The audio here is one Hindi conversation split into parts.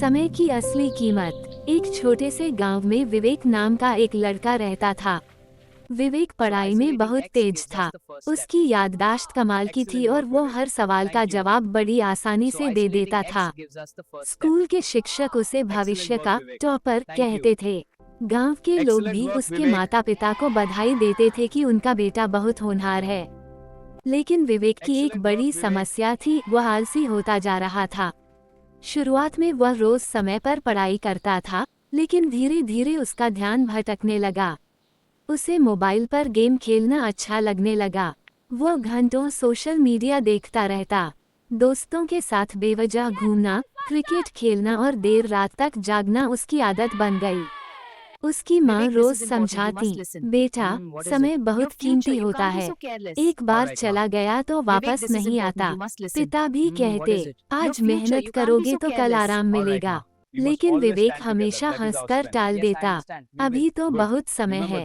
समय की असली कीमत। एक छोटे से गांव में विवेक नाम का एक लड़का रहता था। विवेक पढ़ाई में बहुत तेज था। उसकी याददाश्त कमाल की थी और वो हर सवाल का जवाब बड़ी आसानी से दे देता था। स्कूल के शिक्षक उसे भविष्य का टॉपर कहते थे। गांव के लोग भी उसके माता पिता को बधाई देते थे कि उनका बेटा बहुत होनहार है। लेकिन विवेक की एक बड़ी समस्या थी, वह आलसी होता जा रहा था। शुरुआत में वह रोज समय पर पढ़ाई करता था, लेकिन धीरे धीरे उसका ध्यान भटकने लगा। उसे मोबाइल पर गेम खेलना अच्छा लगने लगा। वह घंटों सोशल मीडिया देखता रहता। दोस्तों के साथ बेवजह घूमना, क्रिकेट खेलना और देर रात तक जागना उसकी आदत बन गई। उसकी माँ रोज समझाती, बेटा, समय बहुत कीमती होता है, एक बार चला गया तो वापस नहीं आता। पिता भी कहते, आज मेहनत करोगे तो कल आराम मिलेगा। लेकिन विवेक हमेशा हंसकर टाल देता, अभी तो बहुत समय है,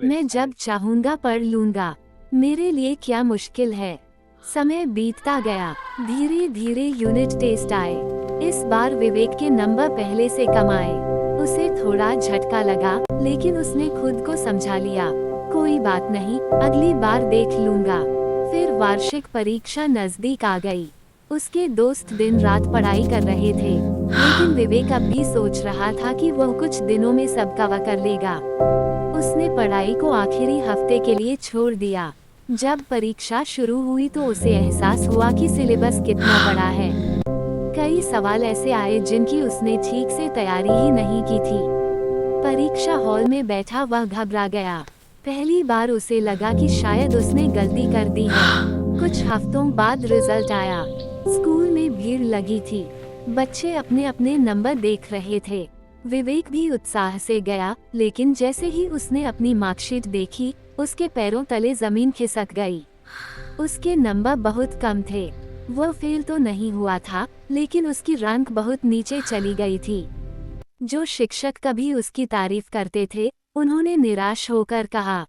मैं जब चाहूँगा पढ़ लूँगा, मेरे लिए क्या मुश्किल है। समय बीतता गया, धीरे धीरे यूनिट टेस्ट आए। इस बार विवेक के नंबर पहले से कम आए। उसे थोड़ा झटका लगा, लेकिन उसने खुद को समझा लिया, कोई बात नहीं, अगली बार देख लूँगा। फिर वार्षिक परीक्षा नजदीक आ गई। उसके दोस्त दिन रात पढ़ाई कर रहे थे, लेकिन विवेक अब भी सोच रहा था कि वह कुछ दिनों में सब कवर कर लेगा। उसने पढ़ाई को आखिरी हफ्ते के लिए छोड़ दिया। जब परीक्षा शुरू हुई तो उसे एहसास हुआ कि सिलेबस कितना बड़ा है। कई सवाल ऐसे आए जिनकी उसने ठीक से तैयारी ही नहीं की थी। परीक्षा हॉल में बैठा वह घबरा गया। पहली बार उसे लगा कि शायद उसने गलती कर दी है। कुछ हफ्तों बाद रिजल्ट आया। स्कूल में भीड़ लगी थी। बच्चे अपने अपने नंबर देख रहे थे। विवेक भी उत्साह से गया, लेकिन जैसे ही उसने अपनी मार्कशीट देखी, उसके पैरों तले जमीन खिसक गई। उसके नंबर बहुत कम थे। वह फेल तो नहीं हुआ था, लेकिन उसकी रैंक बहुत नीचे चली गई थी। जो शिक्षक कभी उसकी तारीफ करते थे, उन्होंने निराश होकर कहा,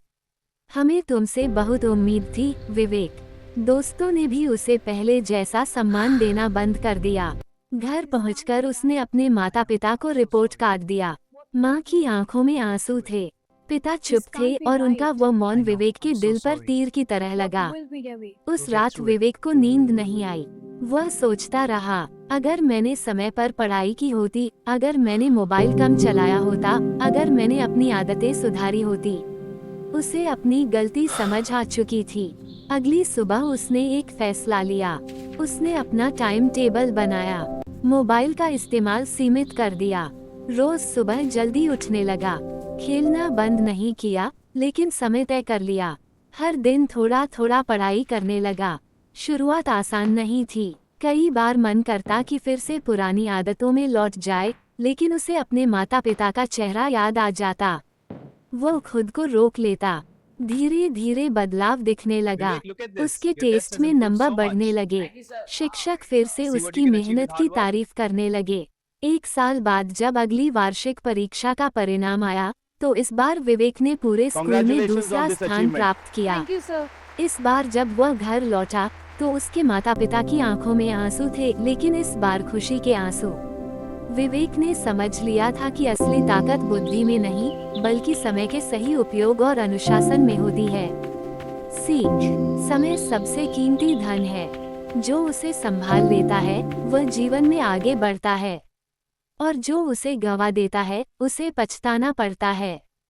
हमें तुमसे बहुत उम्मीद थी, विवेक। दोस्तों ने भी उसे पहले जैसा सम्मान देना बंद कर दिया। घर पहुंचकर उसने अपने माता पिता को रिपोर्ट कार्ड दिया। माँ की आंखों में आंसू थे। पिता चुप थे और उनका वो मौन विवेक के दिल पर तीर की तरह लगा। उस रात विवेक को नींद नहीं आई। वह सोचता रहा, अगर मैंने समय पर पढ़ाई की होती, अगर मैंने मोबाइल कम चलाया होता, अगर मैंने अपनी आदतें सुधारी होती। उसे अपनी गलती समझ आ चुकी थी। अगली सुबह उसने एक फैसला लिया। उसने अपना टाइम टेबल बनाया, मोबाइल का इस्तेमाल सीमित कर दिया, रोज सुबह जल्दी उठने लगा, खेलना बंद नहीं किया, लेकिन समय तय कर लिया। हर दिन थोड़ा थोड़ा पढ़ाई करने लगा। शुरुआत आसान नहीं थी। कई बार मन करता कि फिर से पुरानी आदतों में लौट जाए, लेकिन उसे अपने माता पिता का चेहरा याद आ जाता। वो खुद को रोक लेता। धीरे धीरे बदलाव दिखने लगा। उसके टेस्ट में नंबर बढ़ने लगे। शिक्षक फिर से उसकी मेहनत की तारीफ करने लगे। एक साल बाद जब अगली वार्षिक परीक्षा का परिणाम आया, तो इस बार विवेक ने पूरे स्कूल में दूसरा स्थान प्राप्त किया। इस बार जब वह घर लौटा, तो उसके माता पिता की आंखों में आंसू थे, लेकिन इस बार खुशी के आंसू। विवेक ने समझ लिया था कि असली ताकत बुद्धि में नहीं, बल्कि समय के सही उपयोग और अनुशासन में होती है। सीख, समय सबसे कीमती धन है। जो उसे संभाल लेता है, वह जीवन में आगे बढ़ता है, और जो उसे गंवा देता है, उसे पछताना पड़ता है।